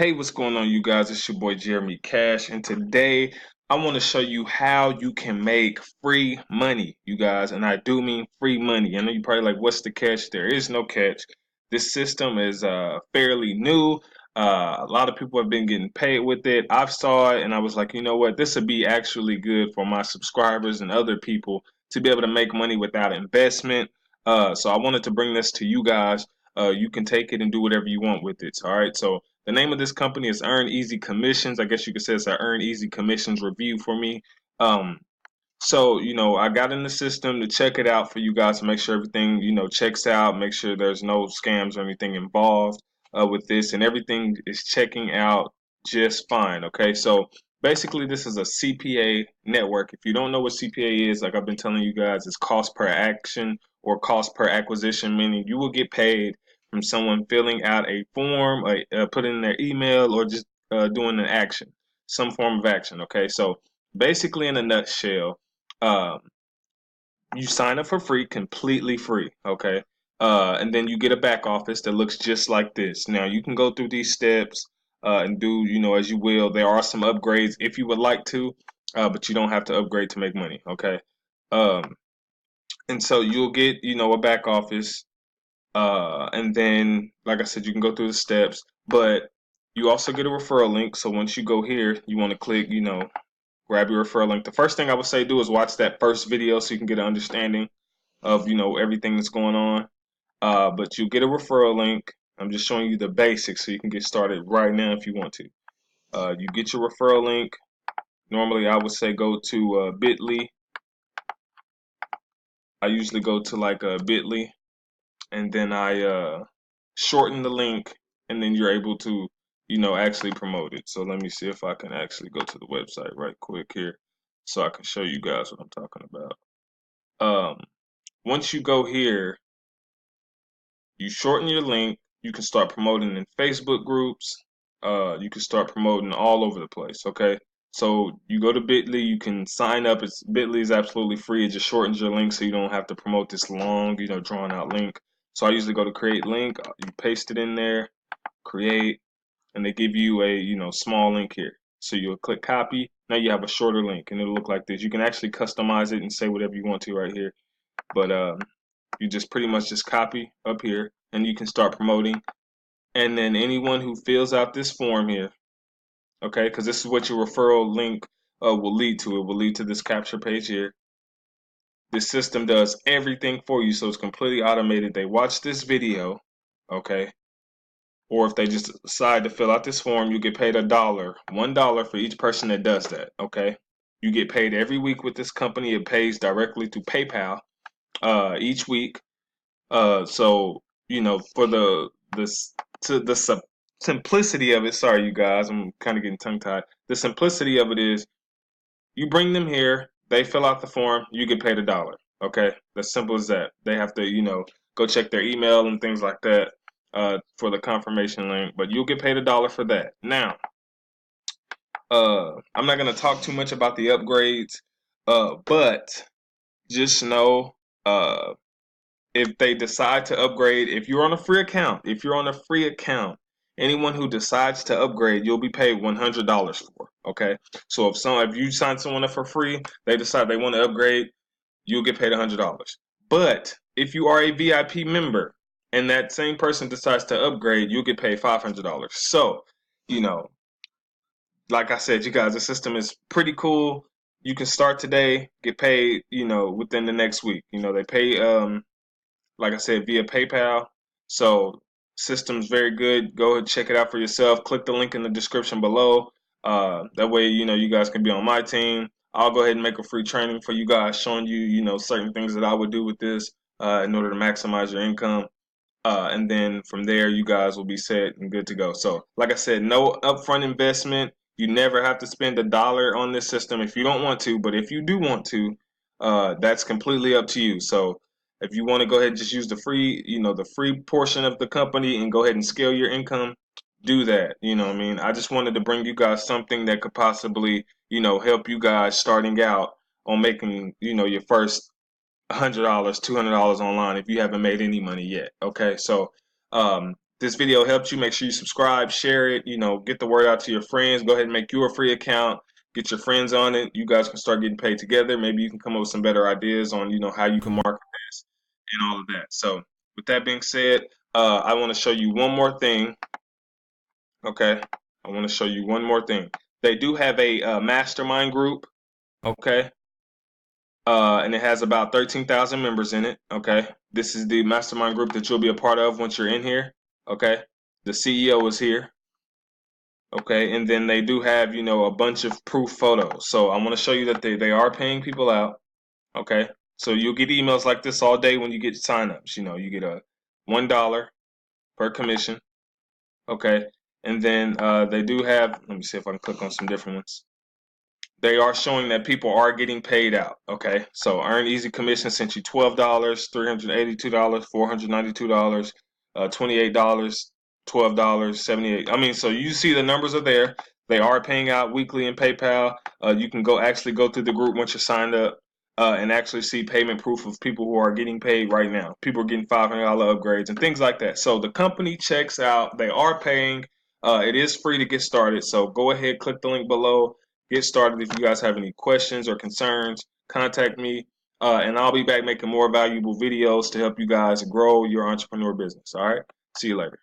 Hey, what's going on, you guys? It's your boy Jeremy Cash, and today I want to show you how you can make free money, you guys. And I do mean free money. I know you're probably like, what's the catch? There is no catch. This system is fairly new. A lot of people have been getting paid with it. I've saw it, and I was like, you know what? This would be actually good for my subscribers and other people to be able to make money without investment. So I wanted to bring this to you guys. You can take it and do whatever you want with it. All right, so. The name of this company is Earn Easy Commissions. I guess you could say it's an Earn Easy Commissions review for me. So I got in the system to check it out for you guys to make sure everything, checks out, make sure there's no scams or anything involved with this, and everything is checking out just fine. Okay, so basically, this is a CPA network. If you don't know what CPA is, like I've been telling you guys, it's cost per action or cost per acquisition, meaning you will get paid from someone filling out a form, putting in their email, or just doing an action, some form of action. Okay, so basically, in a nutshell, um, you sign up for free, completely free, okay? And then you get a back office that looks just like this. Now you can go through these steps and do, as you will. There are some upgrades if you would like to, but you don't have to upgrade to make money, okay? Um, and so you'll get, a back office, and then, like I said, you can go through the steps, but you also get a referral link. So once you go here, you want to click, grab your referral link. The first thing I would say do is watch that first video so you can get an understanding of everything that's going on. But you get a referral link. I'm just showing you the basics so you can get started right now if you want to. You get your referral link. Normally, I would say go to Bitly. I usually go to like Bitly, and then I shorten the link, and then you're able to actually promote it. So let me see if I can actually go to the website right quick here so I can show you guys what I'm talking about. Once you go here, you shorten your link. You can start promoting in Facebook groups. You can start promoting all over the place. Okay, so you go to Bitly. You can sign up. Bitly is absolutely free. It just shortens your link so you don't have to promote this long, drawn out link. So I usually go to create link. You paste it in there, create, and they give you a small link here. So you'll click copy. Now you have a shorter link, and it'll look like this. You can actually customize it and say whatever you want to right here. But you just pretty much just copy up here, and you can start promoting. And then anyone who fills out this form here, okay, because this is what your referral link will lead to. It will lead to this capture page here. This system does everything for you, so it's completely automated. They watch this video, okay, or if they just decide to fill out this form, you get paid $1 for each person that does that, okay? You get paid every week with this company. It pays directly to PayPal each week. So for the simplicity of it. Sorry, you guys, I'm kind of getting tongue tied. The simplicity of it is you bring them here, they fill out the form, you get paid $1. Okay, as simple as that. They have to go check their email and things like that for the confirmation link, but you'll get paid $1 for that. Now, I'm not gonna talk too much about the upgrades, but just know. If they decide to upgrade, if you're on a free account, anyone who decides to upgrade, you'll be paid $100 for. Okay, so if you sign someone up for free, they decide they want to upgrade, you'll get paid $100. But if you are a VIP member and that same person decides to upgrade, you'll get paid $500. So, you know, like I said, you guys, the system is pretty cool. You can start today, get paid, within the next week. They pay like I said, via PayPal. So system's very good. Go ahead and check it out for yourself. Click the link in the description below. That way, you guys can be on my team. I'll go ahead and make a free training for you guys showing you, certain things that I would do with this in order to maximize your income. And then from there, you guys will be set and good to go. So, like I said, no upfront investment. You never have to spend $1 on this system if you don't want to. But if you do want to, that's completely up to you. So, if you want to go ahead and just use the free portion of the company and go ahead and scale your income, do that. You know what I mean? I just wanted to bring you guys something that could possibly, help you guys starting out on making, your first $100, $200 online if you haven't made any money yet. Okay, so this video helped you, make sure you subscribe, share it, get the word out to your friends. Go ahead and make you a free account. Get your friends on it. You guys can start getting paid together. Maybe you can come up with some better ideas on, how you can market this and all of that. So with that being said, I want to show you one more thing. Okay. I want to show you one more thing. They do have a mastermind group. Okay. And it has about 13,000 members in it. Okay. This is the mastermind group that you'll be a part of once you're in here. Okay. The CEO is here. Okay. And then they do have, a bunch of proof photos. So I want to show you that they are paying people out. Okay. So you'll get emails like this all day when you get signups. You get a $1 per commission. Okay. And then they do have, let me see if I can click on some different ones. They are showing that people are getting paid out. Okay, so Earn Easy Commission sent you $12, $382, $492, $28, $12, 78. I mean, so you see the numbers are there. They are paying out weekly in PayPal. You can actually go through the group once you're signed up and actually see payment proof of people who are getting paid right now. People are getting $500 upgrades and things like that. So the company checks out. They are paying. It is free to get started. So go ahead, click the link below. Get started. If you guys have any questions or concerns, contact me, and I'll be back making more valuable videos to help you guys grow your entrepreneur business. All right. See you later.